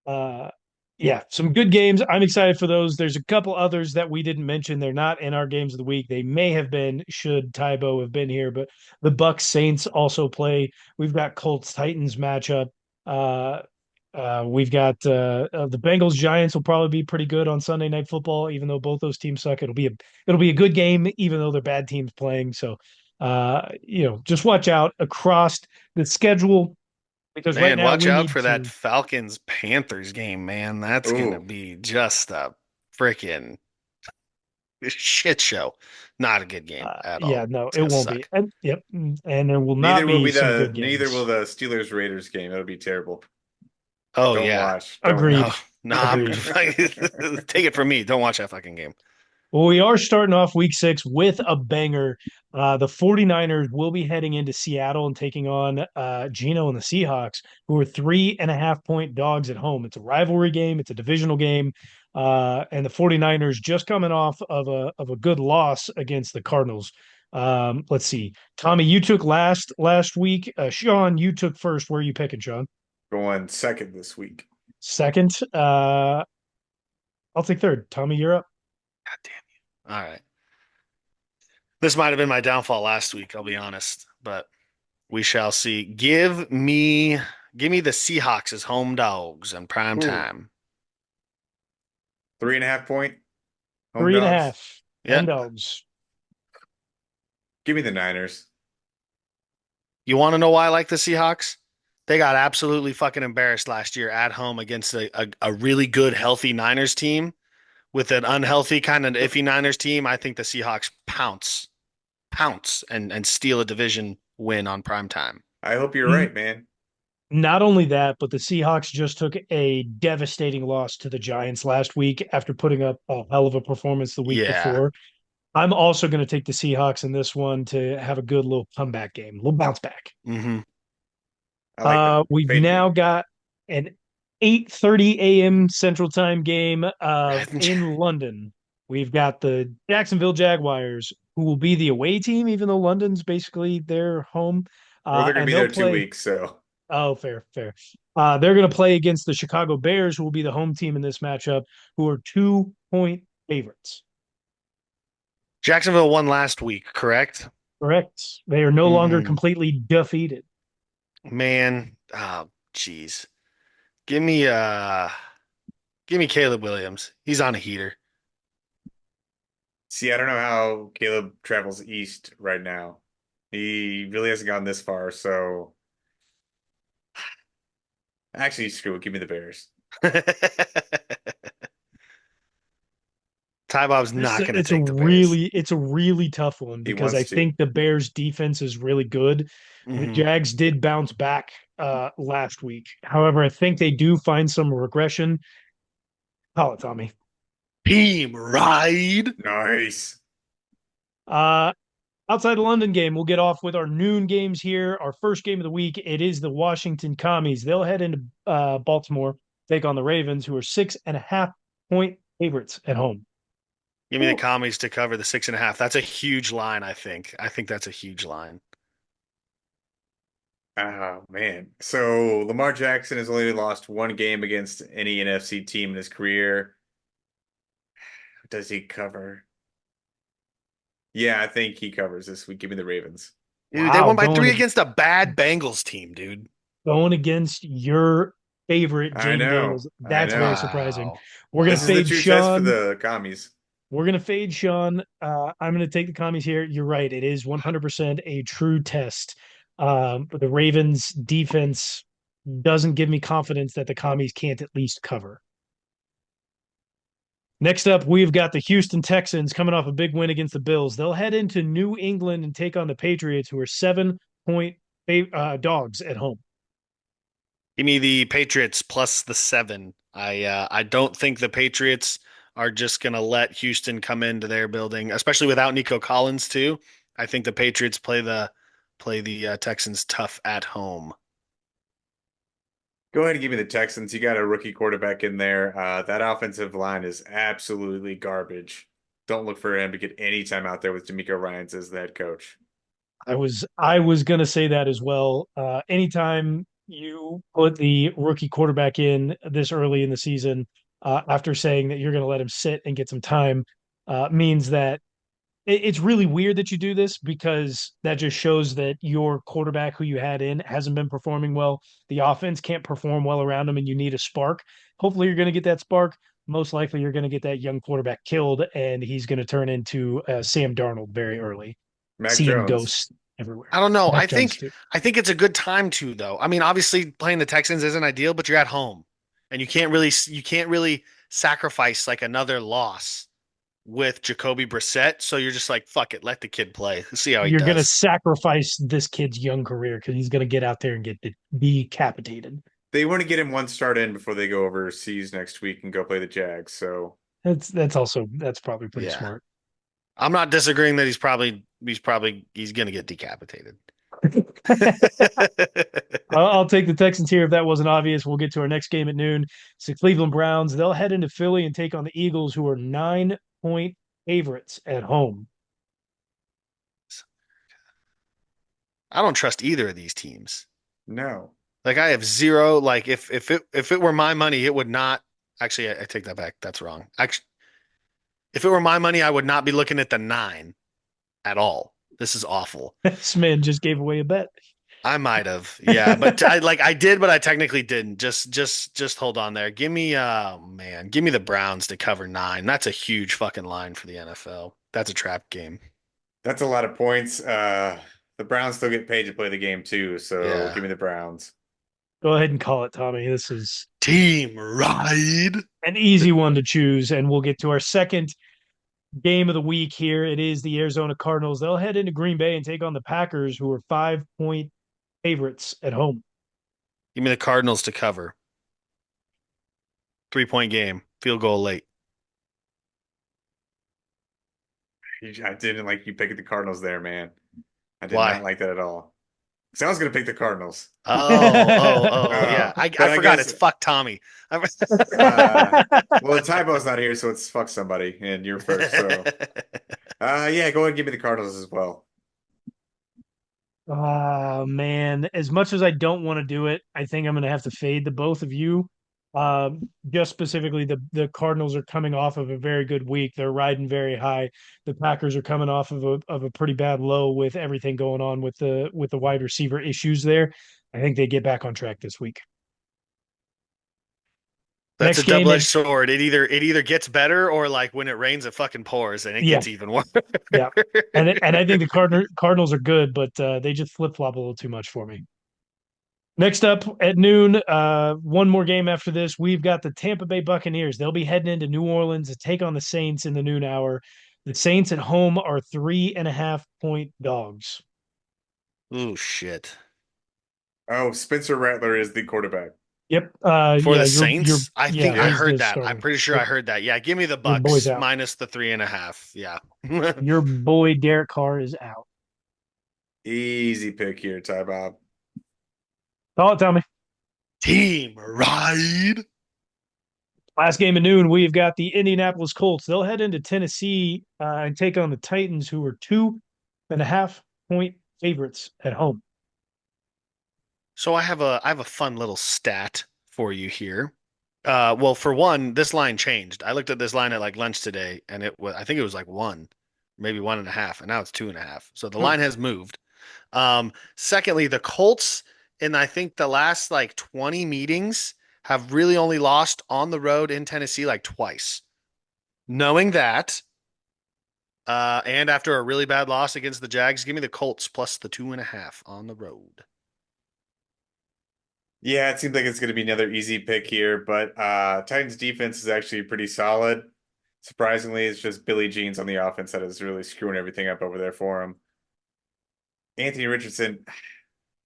Uh, yeah, some good games. I'm excited for those. There's a couple others that we didn't mention. They're not in our games of the week. They may have been should Tybo have been here, but the Bucks Saints also play. We've got Colts Titans matchup. Uh, we've got the Bengals Giants will probably be pretty good on Sunday Night Football, even though both those teams suck. It'll be a good game, even though they're bad teams playing. So, just watch out across the schedule because right Man, now watch we out need for that to. Falcons Panthers game, man. That's gonna Ooh, be just a freaking shit show. Not a good game at Yeah, all. no, It's it gonna won't be. suck. And yep, and there will not be some good neither will games. the Steelers Raiders game. It'll be terrible. Oh Don't yeah. watch. Don't No, Agreed. watch. no, I'm Agreed. take it from me. Don't watch that fucking game. Well, we are starting off week 6 with a banger. The 49ers will be heading into Seattle and taking on Gino and the Seahawks, who are 3.5 point dogs at home. It's a rivalry game, it's a divisional game. And the 49ers just coming off of a good loss against the Cardinals. Let's see. Tommy, you took last week. Sean, you took first. Where are you picking, Sean? Going second this week. Second. I'll take third. Tommy, you're up. God damn you. All right. This might have been my downfall last week, I'll be honest, but we shall see. Give me the Seahawks as home dogs in prime Ooh, time. 3.5 point home Three and a dogs. half. Yeah. Home dogs. Give me the Niners. You want to know why I like the Seahawks? They got absolutely fucking embarrassed last year at home against a really good, healthy Niners team. With an unhealthy, kind of iffy Niners team, I think the Seahawks pounce, and steal a division win on prime time. I hope you're N- right, man. Not only that, but the Seahawks just took a devastating loss to the Giants last week after putting up a hell of a performance the week Yeah. before. I'm also going to take the Seahawks in this one to have a good little comeback game, a little bounce back. Hmm. I like that. We've Fade now me. got an 8:30 a.m. Central Time game in London. We've got the Jacksonville Jaguars, who will be the away team, even though London's basically their home. Well, they're going And to be they'll there two play. weeks, so Oh, fair, fair. They're going to play against the Chicago Bears, who will be the home team in this matchup, who are 2 point favorites. Jacksonville won last week, correct? Correct. They are no longer Hmm. completely defeated. Man, oh, jeez. Give me uh give me Caleb Williams. He's on a heater. see, I don't know how Caleb travels east right now. He really hasn't gone this far, so actually, screw it. Give me the Bears. Ty Bob's This not going to it's a take the Bears. really tough one He because I wants to. think the Bears defense is really good. The Hmm. Jags did bounce back last week. However, I think they do find some regression. Call it, Tommy. Team ride. Nice. Uh Outside the London game, we'll get off with our noon games here. Our first game of the week, it is the Washington Commies. They'll head into Baltimore, take on the Ravens, who are 6.5 point favorites at home. Give me the Ooh. commies to cover the 6.5. That's a huge line, I think. I think that's a huge line. Oh man. So Lamar Jackson has only lost one game against any NFC team in his career. Does he cover? Yeah, I think he covers this week. Give me the Ravens. Dude, they Wow, won by three against a bad Bengals team, dude. going against your favorite I Jaden know. Daniels. I That's very know. surprising. Wow. We're gonna This is the fade Wow. true test for Sean. the commies. We're gonna fade Sean. I'm gonna take the commies here. You're right. It is 100% a true test. But the Ravens defense doesn't give me confidence that the commies can't at least cover. Next up, we've got the Houston Texans coming off a big win against the Bills. They'll head into New England and take on the Patriots, who are 7 point dogs at home. Give me the Patriots plus the 7. I don't think the Patriots are just gonna let Houston come into their building, especially without Nico Collins too. I think the Patriots play the Texans tough at home. Go ahead and give me the Texans. You got a rookie quarterback in there. That offensive line is absolutely garbage. Don't look for him to get any time out there with D'Amico Ryans as the head coach. I was gonna say that as well. Anytime you put the rookie quarterback in this early in the season after saying that you're going to let him sit and get some time means that it's really weird that you do this because that just shows that your quarterback who you had in hasn't been performing well. The offense can't perform well around him, and you need a spark. Hopefully, you're going to get that spark. Most likely, you're going to get that young quarterback killed, and he's going to turn into Sam Darnold very early, Mac seeing Jones. ghosts everywhere. I don't know. Mac Jones too. I think it's a good time to though. I mean, obviously playing the Texans isn't ideal, but you're at home, and you can't really sacrifice like another loss with Jacoby Brissett. So you're just like, fuck it, let the kid play. Let's see how he You're going to does. sacrifice this kid's young career because he's going to get out there and get decapitated. They want to get him one start in before they go overseas next week and go play the Jags. So That's probably pretty Yeah. smart. I'm not disagreeing that he's gonna get decapitated. I'll take the Texans here if that wasn't obvious. We'll get to our next game at noon. It's the Cleveland Browns. They'll head into Philly and take on the Eagles, who are 9-point favorites at home. I don't trust either of these teams. no. Like I have zero. Like if it were my money, it would not. Actually, I take that back. That's wrong. Actually, if it were my money, I would not be looking at the 9 at all. This is awful. This man just gave away a bet. I might have, yeah, but I did, but I technically didn't. Just hold on there. Give me the Browns to cover 9. That's a huge fucking line for the NFL. That's a trap game. That's a lot of points. The Browns still get paid to play the game too, so Yeah. give me the Browns. Go ahead and call it, Tommy. This is Team ride. an easy one to choose, and we'll get to our second game of the week here. It is the Arizona Cardinals. They'll head into Green Bay and take on the Packers, who are 5-point favorites at home. Give me the Cardinals to cover. 3-point game. Field goal late. I didn't like you picking the Cardinals there, man. I did Why? not like that at all. So I was going to pick the Cardinals. Yeah. I But I forgot guess- it's fuck Tommy. Well, Tybo's not here, so it's fuck somebody, and you're first. So, yeah, go ahead and give me the Cardinals as well. Oh man, as much as I don't want to do it, I think I'm going to have to fade the both of you. Just specifically, the Cardinals are coming off of a very good week. They're riding very high. The Packers are coming off of a pretty bad low with everything going on with the wide receiver issues there. I think they get back on track this week. That's Next a game double-edged is sword. It either gets better or like when it rains, it fucking pours and it Yeah. gets even worse. Yeah. and I think the Cardinals are good, but they just flip flop a little too much for me. Next up at noon, one more game after this, we've got the Tampa Bay Buccaneers. They'll be heading into New Orleans to take on the Saints in the noon hour. The Saints at home are 3.5-point dogs. Ooh, shit. Oh, Spencer Rattler is the quarterback. Yep. For yeah, the Saints, I think I he's heard the that. starter. I'm pretty sure I heard that. Yeah, give me the Your boy's Bucks out. minus the 3.5. Yeah. Your boy Derek Carr is out. Easy pick here, Ty Bob. Call it, Tommy. Team ride. Last game at noon, we've got the Indianapolis Colts. They'll head into Tennessee and take on the Titans, who are 2.5-point favorites at home. So I have a fun little stat for you here. Well, for one, this line changed. I looked at this line at like lunch today, and I think it was like 1, maybe 1.5, and now it's 2.5. So the line has moved. Secondly, the Colts in I think the last like 20 meetings have really only lost on the road in Tennessee like twice. Knowing that, and after a really bad loss against the Jags, give me the Colts plus the 2.5 on the road. Yeah, it seems like it's going to be another easy pick here, but Titans defense is actually pretty solid. Surprisingly, it's just Billy Jeans on the offense that is really screwing everything up over there for him. Anthony Richardson,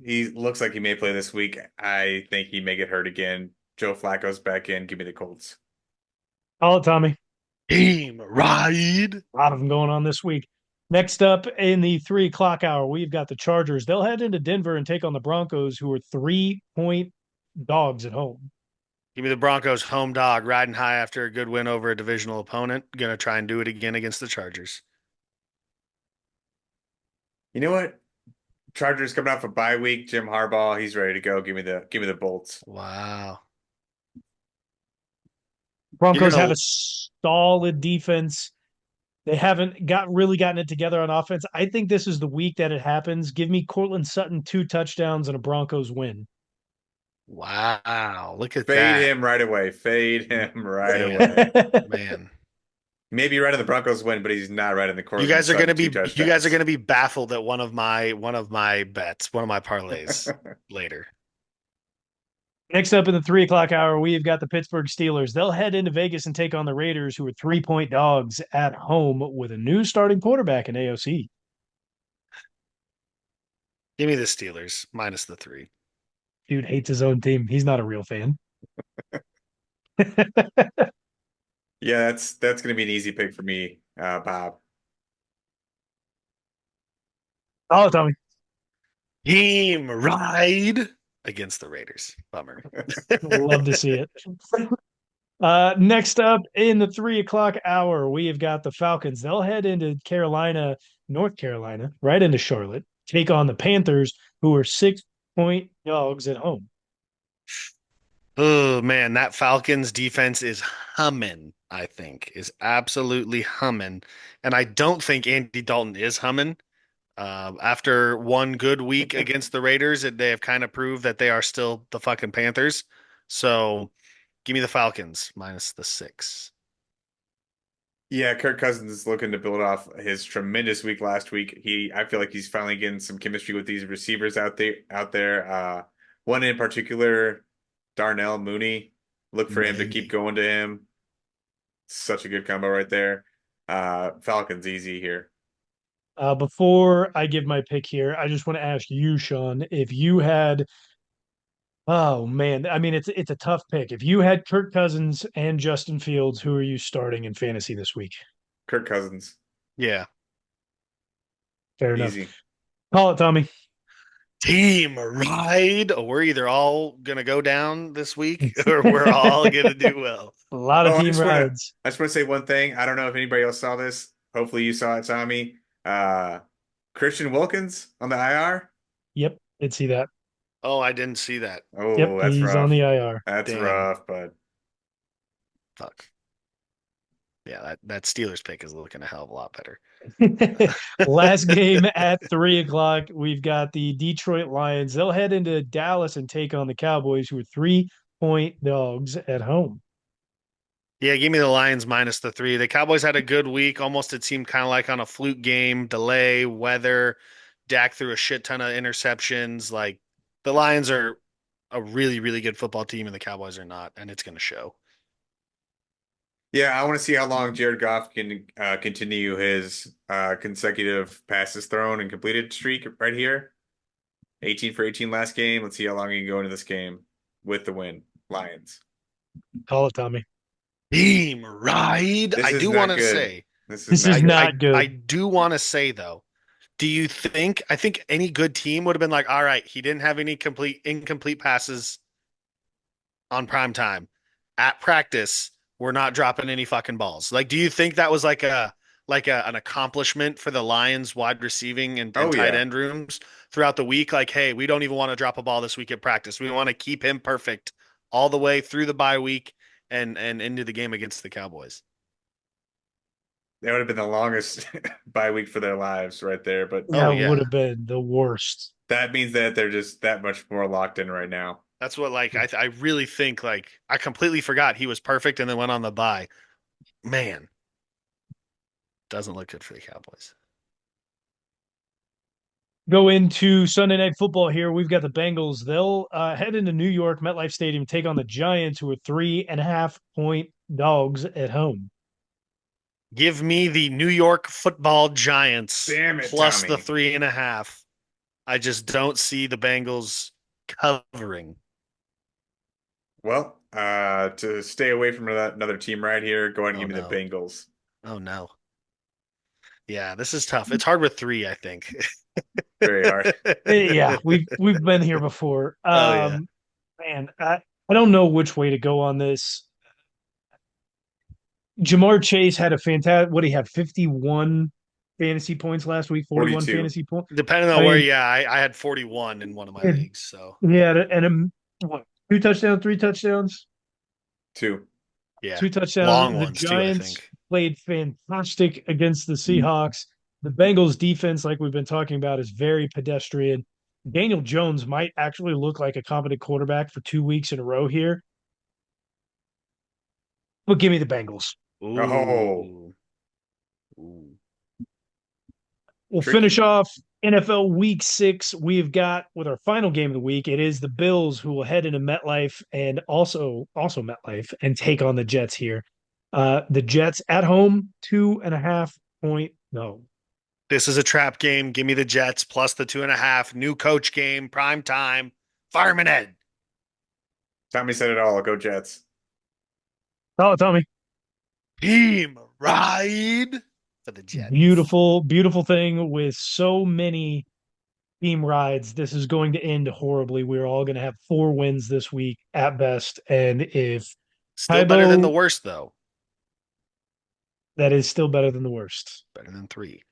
he looks like he may play this week. I think he may get hurt again. Joe Flacco's back in. Give me the Colts. Call it, Tommy. Team ride. A lot of them going on this week. Next up in the 3 o'clock hour, we've got the Chargers. They'll head into Denver and take on the Broncos, who are 3-point dogs at home. Give me the Broncos home dog riding high after a good win over a divisional opponent. Gonna try and do it again against the Chargers. You know what? Chargers coming off a bye week. Jim Harbaugh, he's ready to go. Give me the Bolts. Wow. You're Broncos have gonna a solid defense. They haven't really gotten it together on offense. I think this is the week that it happens. Give me Cortland Sutton 2 touchdowns and a Broncos win. wow. Look at Fade that. him right away. Fade him right Man. away. Man. Maybe right in the Broncos win, but he's not right in the Cortland Sutton two You guys are touchdowns. gonna be baffled at one of my bets, one of my parlays later. Next up in the 3 o'clock hour, we've got the Pittsburgh Steelers. They'll head into Vegas and take on the Raiders, who are 3-point dogs at home with a new starting quarterback in AOC. Give me the Steelers minus the 3. Dude hates his own team. He's not a real fan. Yeah, that's gonna be an easy pick for me, Bob. Oh, Tommy. Team ride against the Raiders. Bummer. Love to see it. Next up in the 3 o'clock hour, we have got the Falcons. They'll head into Carolina, North Carolina, right into Charlotte, take on the Panthers, who are 6-point dogs at home. Oh man, that Falcons defense is humming, I think, is absolutely humming. And I don't think Andy Dalton is humming. After one good week against the Raiders, they have kind of proved that they are still the fucking Panthers. So give me the Falcons minus the 6. Yeah, Kirk Cousins is looking to build off his tremendous week last week. I feel like he's finally getting some chemistry with these receivers out there. One in particular, Darnell Mooney. Look for him to keep Mooney. going to him. Such a good combo right there. Falcons easy here. Before I give my pick here, I just want to ask you, Sean, if you had, oh man, I mean it's a tough pick. If you had Kirk Cousins and Justin Fields, who are you starting in fantasy this week? Kirk Cousins, Yeah. Fair enough. easy. Call it, Tommy. Team ride. We're either all gonna go down this week or we're all gonna do well. A lot of Oh, team rides. I just want to say one thing. I don't know if anybody else saw this. Hopefully you saw it, Tommy. Christian Wilkins on the IR. Yep, did see that. Oh, I didn't see that. Yep, Oh, that's he's on rough. the IR. That's Damn. rough, but Fuck. Yeah, that Steelers pick is looking a hell of a lot better. Last game at 3 o'clock, we've got the Detroit Lions. They'll head into Dallas and take on the Cowboys, who are 3-point dogs at home. Yeah, give me the Lions minus the 3. The Cowboys had a good week. Almost it seemed kind of like on a fluke game, delay, weather. Dak threw a shit ton of interceptions. Like the Lions are a really, really good football team, and the Cowboys are not, and it's going to show. yeah, I want to see how long Jared Goff can continue his consecutive passes thrown and completed streak right here. 18 for 18 last game. Let's see how long he can go into this game with the win. Lions. Call it, Tommy. Team ride. This I is do not want to good. say, This is not good. not good. I do want to say though, do you think I think any good team would have been like, all right, he didn't have any incomplete passes on prime time. At practice, we're not dropping any fucking balls. Like, do you think that was like an accomplishment for the Lions wide receiving and Oh tight yeah. end rooms throughout the week? Like, hey, we don't even want to drop a ball this week at practice. We want to keep him perfect all the way through the bye week and into the game against the Cowboys. That would have been the longest bye week for their lives right there. But Oh That would yeah. have been the worst. that means that they're just that much more locked in right now. That's what like I really think like I completely forgot he was perfect and then went on the bye. Man, doesn't look good for the Cowboys. Go into Sunday Night Football here. We've got the Bengals. They'll head into New York, MetLife Stadium, take on the Giants, who are 3.5-point dogs at home. Give me the New York Football Giants Damn it, plus the Tommy. 3.5. I just don't see the Bengals covering. Well, to stay away from another team right here, go ahead and Oh give me no. the Bengals. Oh no. Yeah, this is tough. It's hard with 3, I think. Very hard. Yeah, we've been here before. Oh yeah. Man, I don't know which way to go on this. Jamar Chase had a fantastic, what he had, 51 fantasy points last week, 41 42. fantasy points. Depending I on where, mean, yeah, I had 41 in one of my and leagues. So he had what, 2 touchdowns, 3 touchdowns, yeah, 2 touchdowns. long The ones too, I Giants think. played fantastic against the Seahawks. The Bengals defense, like we've been talking about, is very pedestrian. Daniel Jones might actually look like a competent quarterback for 2 weeks in a row here, but give me the Bengals. Oh, Ooh. Ooh. We'll finish tricky. off NFL Week 6. We've got with our final game of the week. It is the Bills who will head into MetLife and also MetLife and take on the Jets here. The Jets at home, 2.5 point. No, This is a trap game. Give me the Jets plus the 2.5. New coach game, prime time. Fireman Ed. Tommy said it all. Go Jets. oh, Tommy, Team ride for the Jets. beautiful, beautiful thing with so many team rides. This is going to end horribly. We're all going to have 4 wins this week at best, and if Still better than the Tybo, worst, though. that is still better than the worst. Better than 3.